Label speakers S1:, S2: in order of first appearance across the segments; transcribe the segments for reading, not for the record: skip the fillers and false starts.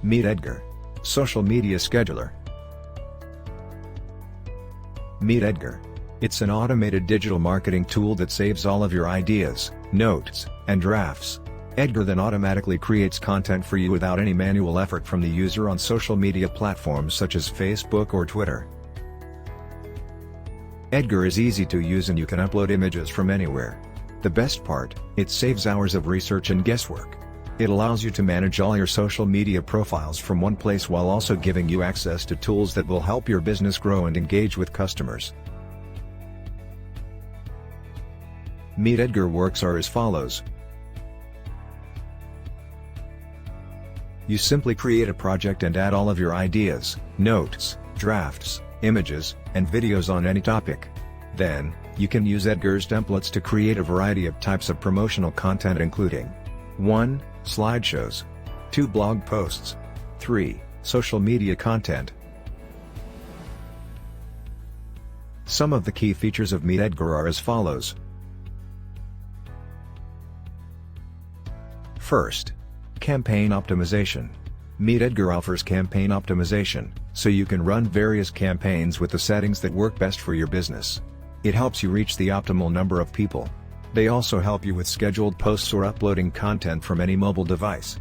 S1: MeetEdgar. Social media scheduler. MeetEdgar. It's an automated digital marketing tool that saves all of your ideas, notes, and drafts. Edgar then automatically creates content for you without any manual effort from the user on social media platforms such as Facebook or Twitter. Edgar is easy to use and you can upload images from anywhere. The best part, it saves hours of research and guesswork. It allows you to manage all your social media profiles from one place while also giving you access to tools that will help your business grow and engage with customers. MeetEdgar works are as follows. You simply create a project and add all of your ideas, notes, drafts, images, and videos on any topic. Then, you can use Edgar's templates to create a variety of types of promotional content including 1. Slideshows, 2. Blog posts, 3. Social media content. Some of the key features of MeetEdgar are as follows. First, campaign optimization. MeetEdgar offers campaign optimization, so you can run various campaigns with the settings that work best for your business. It helps you reach the optimal number of people. They also help you with scheduled posts or uploading content from any mobile device.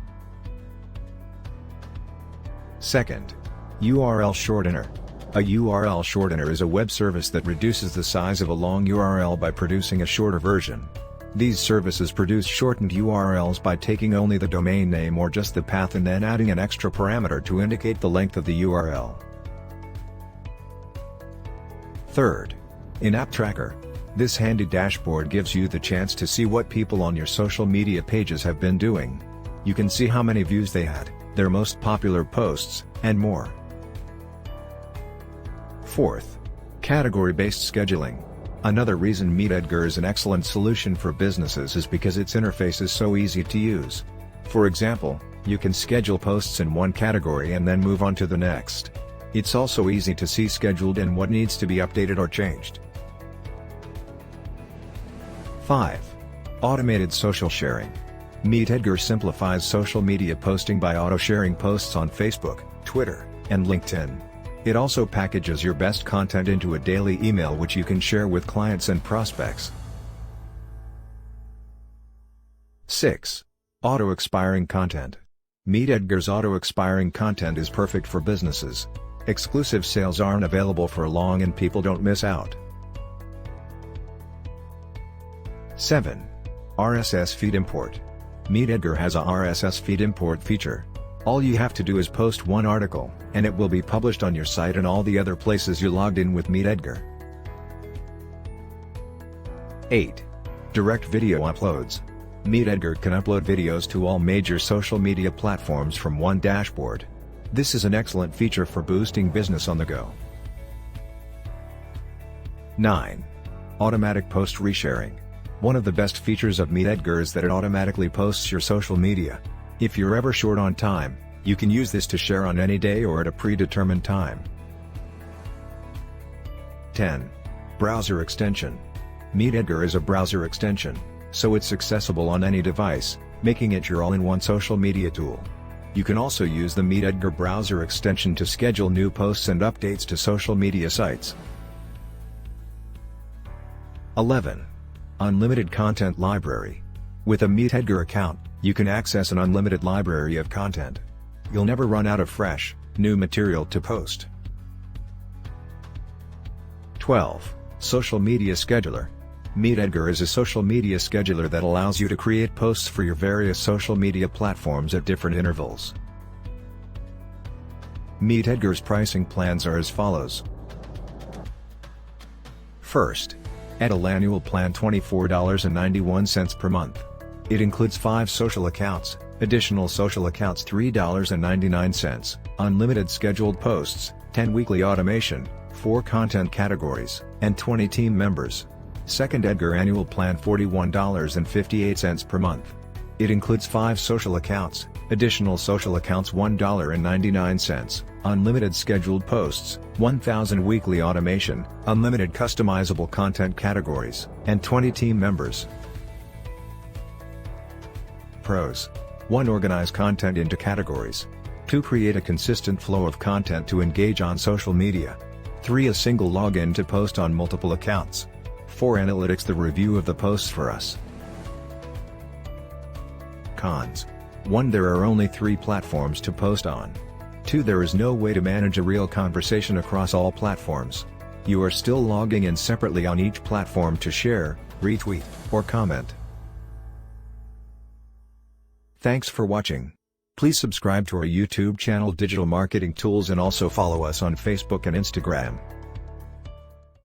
S1: Second, URL shortener. A URL shortener is a web service that reduces the size of a long URL by producing a shorter version. These services produce shortened URLs by taking only the domain name or just the path and then adding an extra parameter to indicate the length of the URL. Third, in-app tracker. This handy dashboard gives you the chance to see what people on your social media pages have been doing. You can see how many views they had, their most popular posts, and more. Fourth, category-based scheduling. Another reason MeetEdgar is an excellent solution for businesses is because its interface is so easy to use. For example, you can schedule posts in one category and then move on to the next. It's also easy to see scheduled and what needs to be updated or changed. 5. Automated social sharing. MeetEdgar simplifies social media posting by auto-sharing posts on Facebook, Twitter, and LinkedIn. It also packages your best content into a daily email which you can share with clients and prospects. 6. Auto-expiring content. MeetEdgar's auto-expiring content is perfect for businesses. Exclusive sales aren't available for long and people don't miss out. 7. RSS feed import. MeetEdgar has a RSS feed import feature. All you have to do is post one article, and it will be published on your site and all the other places you logged in with MeetEdgar. 8. Direct video uploads. MeetEdgar can upload videos to all major social media platforms from one dashboard. This is an excellent feature for boosting business on the go. 9. Automatic post resharing. One of the best features of MeetEdgar is that it automatically posts your social media. If you're ever short on time, you can use this to share on any day or at a predetermined time. 10. Browser extension. MeetEdgar is a browser extension, so it's accessible on any device, making it your all-in-one social media tool. You can also use the MeetEdgar browser extension to schedule new posts and updates to social media sites. 11. Unlimited content library. With a MeetEdgar account, you can access an unlimited library of content. You'll never run out of fresh, new material to post. 12. Social media scheduler. MeetEdgar is a social media scheduler that allows you to create posts for your various social media platforms at different intervals. MeetEdgar's pricing plans are as follows. First, Edel annual plan $24.91 per month. It includes 5 social accounts, additional social accounts $3.99, unlimited scheduled posts, 10 weekly automation, 4 content categories, and 20 team members. Second Edgar annual plan $41.58 per month. It includes 5 social accounts, additional social accounts $1.99, unlimited scheduled posts, 1,000 weekly automation, unlimited customizable content categories, and 20 team members. Pros. 1. Organize content into categories. 2. Create a consistent flow of content to engage on social media. 3. A single login to post on multiple accounts. 4. Analytics, the review of the posts for us. Cons. 1. There are only 3 platforms to post on. 2. There is no way to manage a real conversation across all platforms. You are still logging in separately on each platform to share, retweet, or comment. Thanks for watching. Please subscribe to our YouTube channel Digital Marketing Tools and also follow us on Facebook and Instagram.